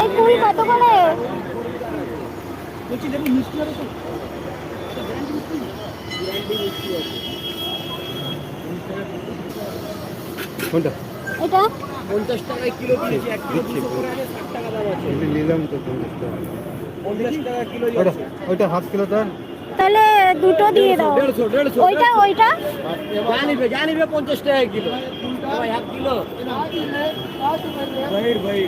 এই কুল কত করে? কোনটা? এটা 50 টাকায় কিলো দিয়েছি, 1 কিলো 200 করে আনে 60 টাকা দাম আছে। নিলাম তো 50 টাকা। 50 টাকা কিলো ওটা যাচ্ছে। ওইটা হাফ কিলো দেন। তাহলে দুটো দিয়ে দাও। 150 ওইটা ওইটা জানিবে 50 টাকা কিলো ভাই, 1 কিলো ভাই ভাই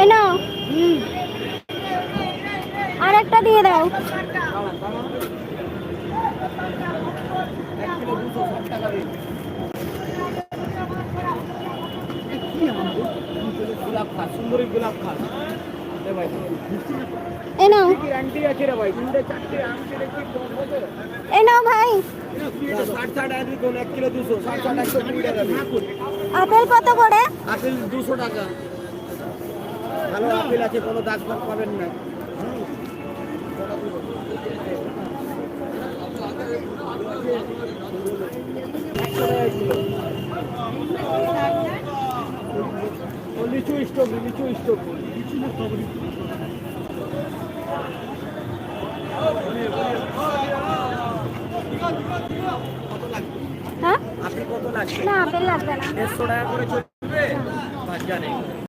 এই নাও। আর একটা দিয়ে দাও। গোলাপ খা, সুন্দরী গোলাপ খা রে ভাই। এই নাও। গ্যারান্টি আছে রে ভাই, 3টে 4টে আম ছেড়ে কি 10 বছর। এই নাও ভাই। 60 টাকা দিই কোন 1 কিলো 200, 60 120 টাকা দিই। আপেল কত করে? আপেল 200 টাকা। ভালো আপেল আছে, কোনো দাগ ফাগ পাবেন না। লিচু স্টক, লিচু স্টক। হ্যাঁ? আপনি কত লাগবে? না আপেল লাগবে না। 150 টাকা করে চলে